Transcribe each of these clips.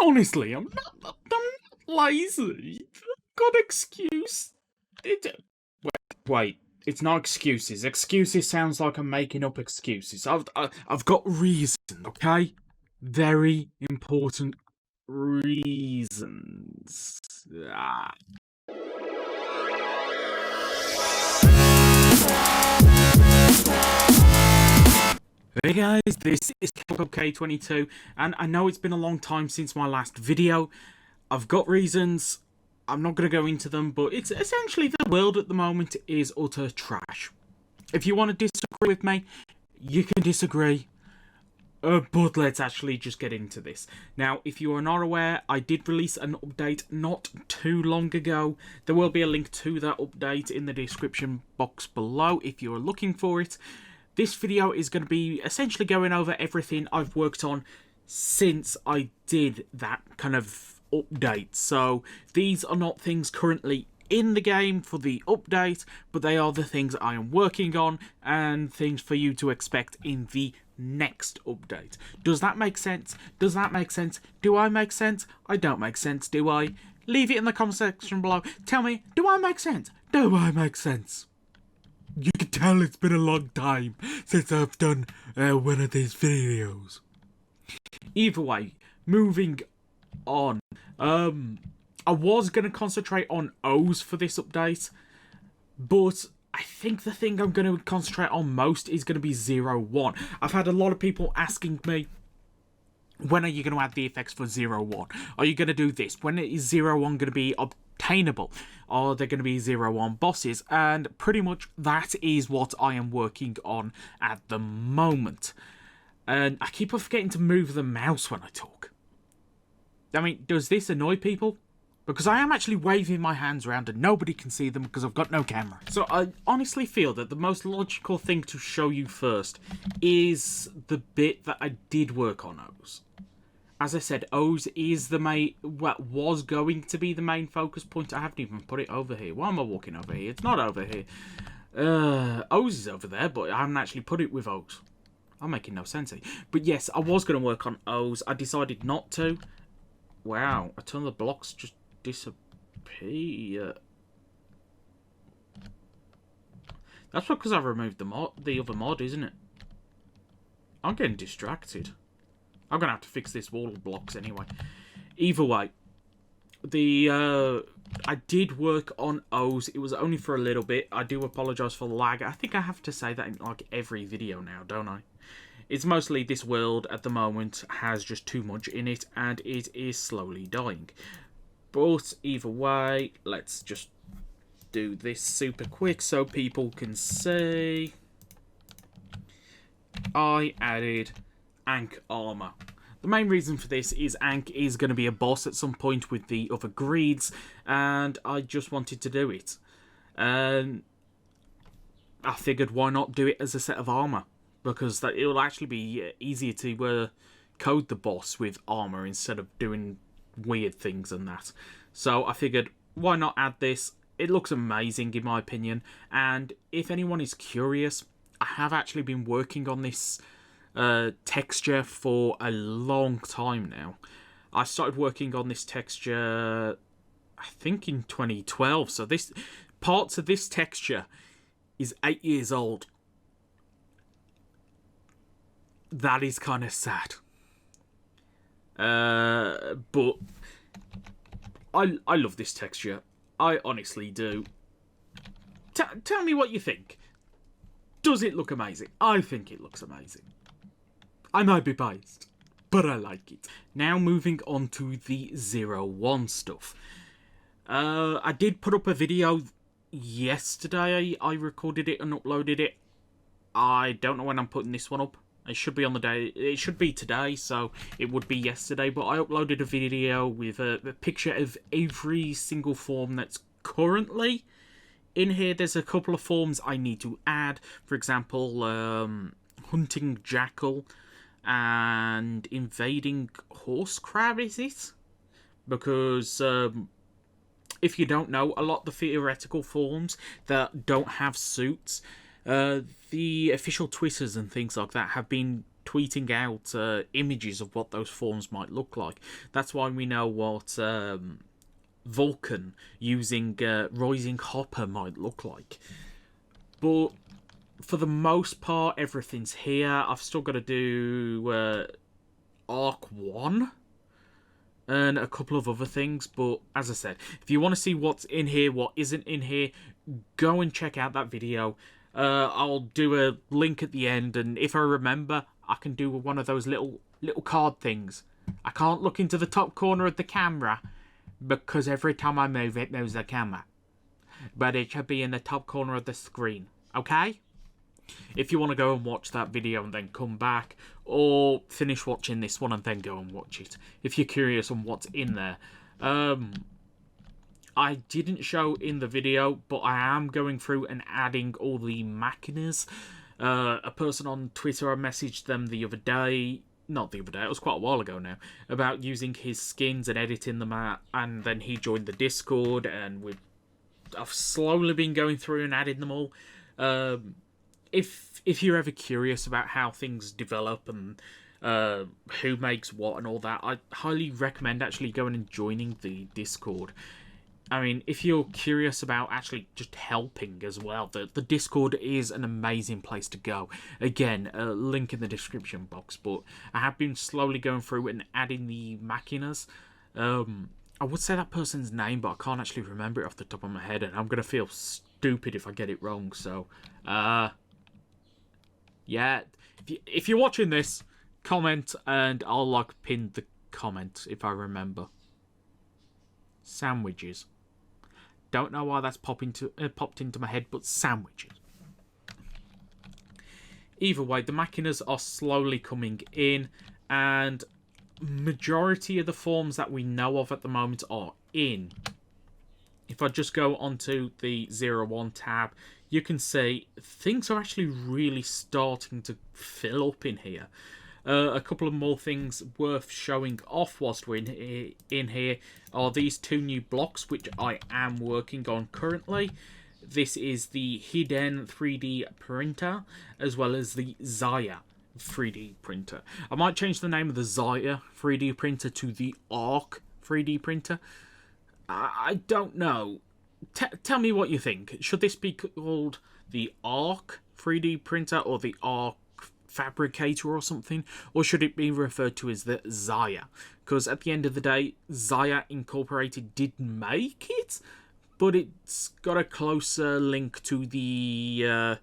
Honestly, I'm not lazy. Got excuse. Wait, it's not excuses. Excuses sounds like I'm making up excuses. I've got reason, okay? Very important reasons. Ah. Hey guys, this is Kelco K22, and I know it's been a long time since my last video. I've got reasons. I'm not going to go into them, but it's essentially the world at the moment is utter trash. If you want to disagree with me, you can disagree. But let's actually just get into this. Now, if you are not aware, I did release an update not too long ago. There will be a link to that update in the description box below if you're looking for it. This video is going to be essentially going over everything I've worked on since I did that kind of update. So these are not things currently in the game for the update, but they are the things I am working on and things for you to expect in the next update. Does that make sense? Does that make sense? Do I make sense? I don't make sense, do I? Leave it in the comment section below. Tell me, do I make sense? Do I make sense? You can tell it's been a long time since I've done one of these videos. Either way, moving on. I was going to concentrate on O's for this update, but I think the thing I'm going to concentrate on most is going to be 01. I've had a lot of people asking me, when are you going to add the effects for 01? Are you going to do this? When is 01 going to be obtainable? Are there going to be 01 bosses? And pretty much that is what I am working on at the moment. And I keep on forgetting to move the mouse when I talk. I mean, does this annoy people? Because I am actually waving my hands around and nobody can see them because I've got no camera. So I honestly feel that the most logical thing to show you first is the bit that I did work on O's. As I said, O's is the main, what was going to be the main focus point. I haven't even put it over here. Why am I walking over here? It's not over here. O's is over there, but I haven't actually put it with O's. I'm making no sense here. But yes, I was going to work on O's. I decided not to. Wow, a ton of the blocks just disappear. That's because I've removed the other mod, isn't it? I'm getting distracted. I'm gonna have to fix this wall of blocks anyway. Either way, I did work on O's. It was only for a little bit. I do apologise for the lag. I think I have to say that in like every video now, don't I? It's mostly this world at the moment has just too much in it, and it is slowly dying. But either way, let's just do this super quick so people can see. I added Ankh armor. The main reason for this is Ankh is going to be a boss at some point with the other greeds, and I just wanted to do it. And I figured why not do it as a set of armor, because it will actually be easier to code the boss with armor instead of doing weird things and that. So I figured why not add this. It looks amazing in my opinion, and if anyone is curious, I have actually been working on this texture for a long time now. I started working on this texture I think in 2012, so this parts of this texture is 8 years old. That is kind of sad. But I love this texture. I honestly do. Tell me what you think. Does it look amazing? I think it looks amazing. I might be biased, but I like it. Now moving on to the 01 stuff. I did put up a video yesterday. I recorded it and uploaded it. I don't know when I'm putting this one up. It should be on the day. It should be today, so it would be yesterday. But I uploaded a video with a picture of every single form that's currently in here. There's a couple of forms I need to add. For example, hunting jackal and invading horse crab. Is it? Because if you don't know, a lot of the theoretical forms that don't have suits, the official Twitters and things like that have been tweeting out images of what those forms might look like. That's why we know what Vulcan using Rising Hopper might look like. But for the most part, everything's here. I've still got to do Arc 1 and a couple of other things. But as I said, if you want to see what's in here, what isn't in here, go and check out that video. I'll do a link at the end, and if I remember, I can do one of those little card things. I can't look into the top corner of the camera because every time I move it moves the camera. But it should be in the top corner of the screen, okay? If you want to go and watch that video and then come back, or finish watching this one and then go and watch it, if you're curious on what's in there. I didn't show in the video, but I am going through and adding all the machinas. A person on Twitter, I messaged them the other day, not the other day, it was quite a while ago now, about using his skins and editing them out, and then he joined the Discord, and I've slowly been going through and adding them all. If you're ever curious about how things develop and who makes what and all that, I highly recommend actually going and joining the Discord. I mean, if you're curious about actually just helping as well, the Discord is an amazing place to go. Again, a link in the description box, but I have been slowly going through and adding the machinas. I would say that person's name, but I can't actually remember it off the top of my head, and I'm going to feel stupid if I get it wrong, so... yeah, if you're watching this, comment, and I'll, pin the comment if I remember. Sandwiches. Don't know why that's popped into my head, but sandwiches. Either way, the machinas are slowly coming in, and majority of the forms that we know of at the moment are in. If I just go onto the 01 tab, you can see things are actually really starting to fill up in here. A couple of more things worth showing off whilst we're in here are these two new blocks, which I am working on currently. This is the Hidden 3D printer, as well as the Zaya 3D printer. I might change the name of the Zaya 3D printer to the Arc 3D printer. I don't know. Tell me what you think. Should this be called the Arc 3D printer or the Arc Fabricator or something? Or should it be referred to as the Zaya? Because at the end of the day, Zaya Incorporated did make it, but it's got a closer link to the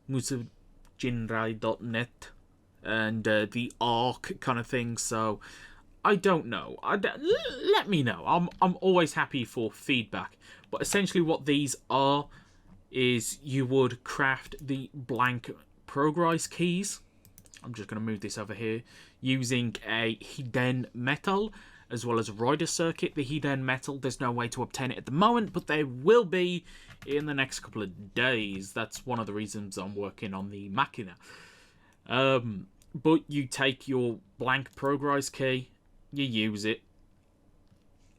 musajinrai.net and the Arc kind of thing, so I don't know. Let me know. I'm always happy for feedback. But essentially what these are is you would craft the blank progress keys. I'm just going to move this over here. Using a hidden metal as well as a rider circuit. The hidden metal, there's no way to obtain it at the moment, but there will be in the next couple of days. That's one of the reasons I'm working on the machina. But you take your blank progress key, you use it.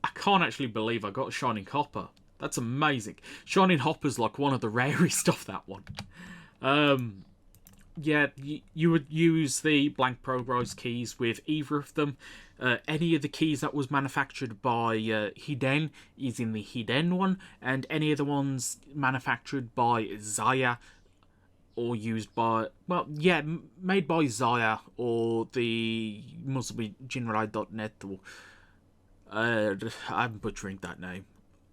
I can't actually believe I got a Shining Hopper. That's amazing. Shining Hopper's like one of the rarest of that one. Yeah, you would use the blank progress keys with either of them. Any of the keys that was manufactured by Hiden is in the Hiden one, and any of the ones manufactured by Zaya or used by, well, yeah, made by Zaya or the must be Jinrai.net or I'm butchering that name.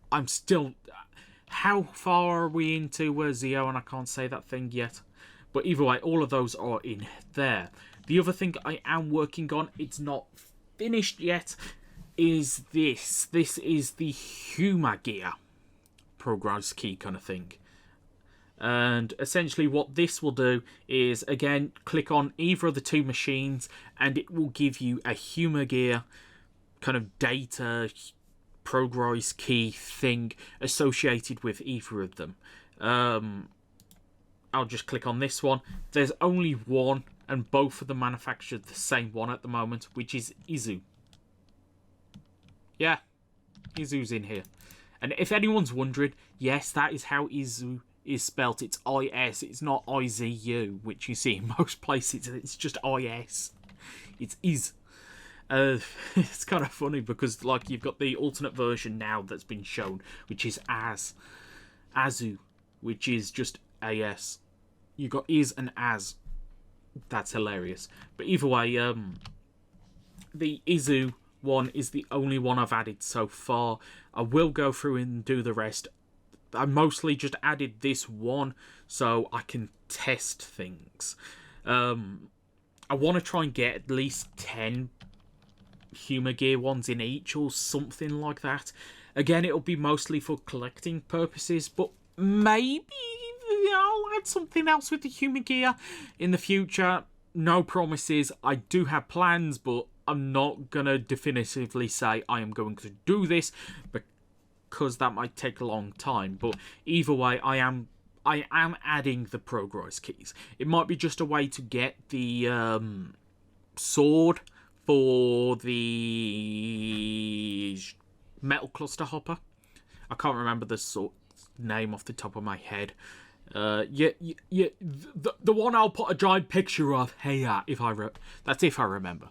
I'm still, how far are we into Zio, and I can't say that thing yet. But either way, all of those are in there. The other thing I am working on, it's not finished yet, is this. This is the Huma Gear progress key kind of thing. And essentially what this will do is, again, click on either of the two machines and it will give you a Huma Gear kind of data progress key thing associated with either of them. I'll just click on this one. There's only one, and both of them manufacture the same one at the moment, which is Izu. Yeah, Izu's in here. And if anyone's wondering, yes, that is how Izu is spelt, it's IS, it's not IZU, which you see in most places, it's just IS. It's is. It's kind of funny because, like, you've got the alternate version now that's been shown, which is Azu, which is just AS. You got is and as. That's hilarious. But either way, the Izu one is the only one I've added so far. I will go through and do the rest. I mostly just added this one so I can test things. I want to try and get at least 10 Humor Gear ones in each or something like that. Again, it'll be mostly for collecting purposes, but maybe I'll add something else with the Humor Gear in the future. No promises. I do have plans, but I'm not going to definitively say I am going to do this because that might take a long time. But either way, I am adding the progress keys. It might be just a way to get the sword for the metal cluster hopper. I can't remember the name off the top of my head. The one I'll put a giant picture of here that's if I remember.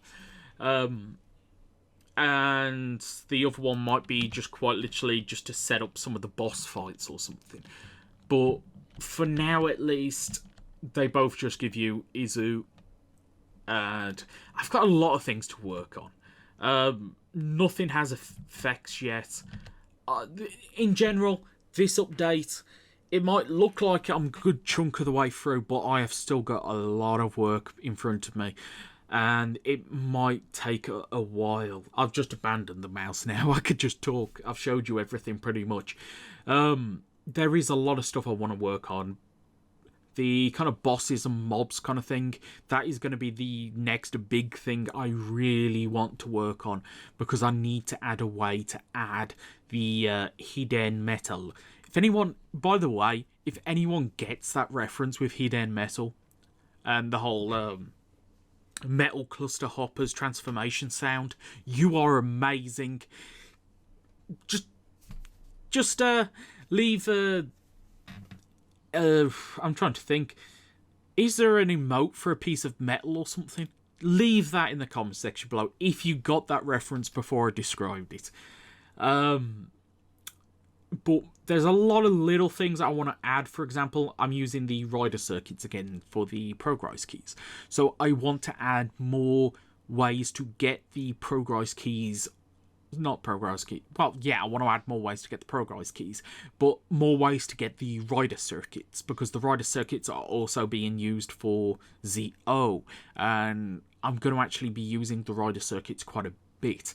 And the other one might be just quite literally just to set up some of the boss fights or something. But for now, at least, they both just give you Izu. And I've got a lot of things to work on. Nothing has effects yet. In general, this update, it might look like I'm a good chunk of the way through, but I have still got a lot of work in front of me. And it might take a while. I've just abandoned the mouse now. I could just talk. I've showed you everything pretty much. There is a lot of stuff I want to work on. The kind of bosses and mobs kind of thing, that is going to be the next big thing I really want to work on, because I need to add a way to add the hidden metal. If anyone, by the way, if anyone gets that reference with hidden metal and the whole metal cluster hoppers transformation sound, you are amazing. Just leave a... I'm trying to think. Is there an emote for a piece of metal or something? Leave that in the comment section below if you got that reference before I described it. But there's a lot of little things I want to add. For example, I'm using the rider circuits again for the progress keys. So I want to add more ways to get the progress keys. Not progress key. Well, yeah, I want to add more ways to get the progress keys, but more ways to get the rider circuits, because the rider circuits are also being used for ZO, and I'm going to actually be using the rider circuits quite a bit.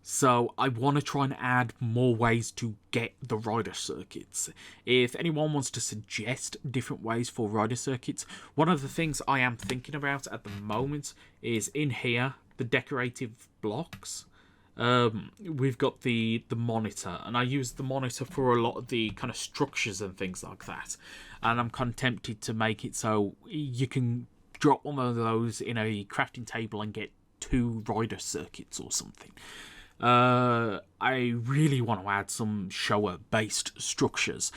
So I want to try and add more ways to get the rider circuits. If anyone wants to suggest different ways for rider circuits, one of the things I am thinking about at the moment is in here, the decorative blocks. We've got the monitor, and I use the monitor for a lot of the kind of structures and things like that, and I'm kind of tempted to make it so you can drop one of those in a crafting table and get 2 rider circuits or something. I really want to add some Showa based structures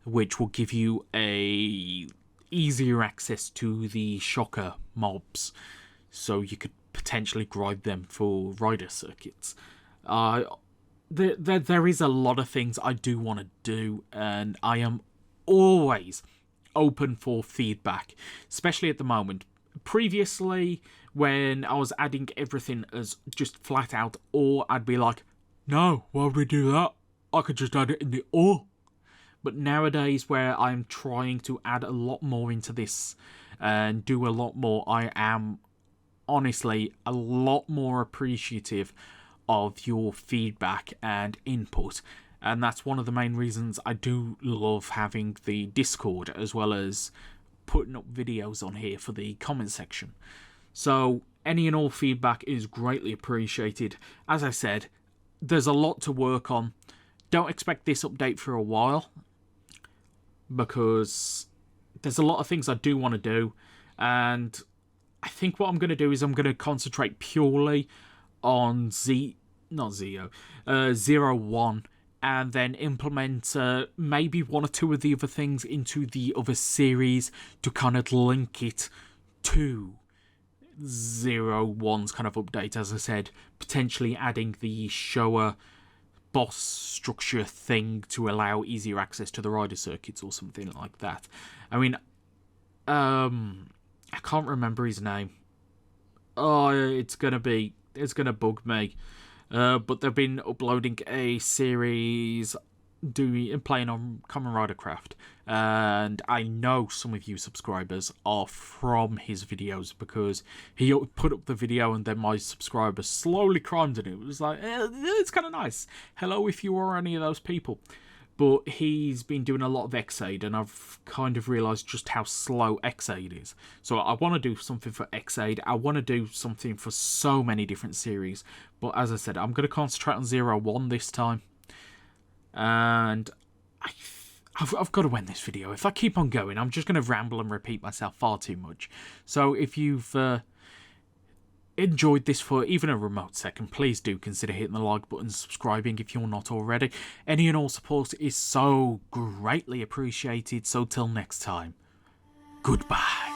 which will give you a easier access to the shocker mobs, so you could potentially grind them for rider circuits. There is a lot of things I do want to do, and I am always open for feedback, especially at the moment. Previously, when I was adding everything as just flat out ore, I'd be like, no, why would we do that? I could just add it in the ore. But nowadays, where I'm trying to add a lot more into this and do a lot more, I am honestly a lot more appreciative of your feedback and input, and that's one of the main reasons I do love having the Discord, as well as putting up videos on here for the comment section. So any and all feedback is greatly appreciated. As I said, there's a lot to work on. Don't expect this update for a while, because there's a lot of things I do want to do, and I think what I'm going to do is I'm going to concentrate purely on 01 and then implement maybe one or two of the other things into the other series to kind of link it to 01's kind of update. As I said, potentially adding the Showa boss structure thing to allow easier access to the rider circuits or something like that. I mean, I can't remember his name. Oh, it's gonna bug me. But they've been uploading a series playing on Kamen Rider Craft, and I know some of you subscribers are from his videos because he put up the video and then my subscribers slowly climbed in it. It was like, it's kind of nice. Hello if you are any of those people. But he's been doing a lot of X-Aid, and I've kind of realised just how slow X-Aid is. So I want to do something for X-Aid. I want to do something for so many different series. But as I said, I'm going to concentrate on 01 this time. And I've got to end this video. If I keep on going, I'm just going to ramble and repeat myself far too much. So if you've enjoyed this for even a remote second, please do consider hitting the like button, subscribing if you're not already. Any and all support is so greatly appreciated. So till next time, goodbye.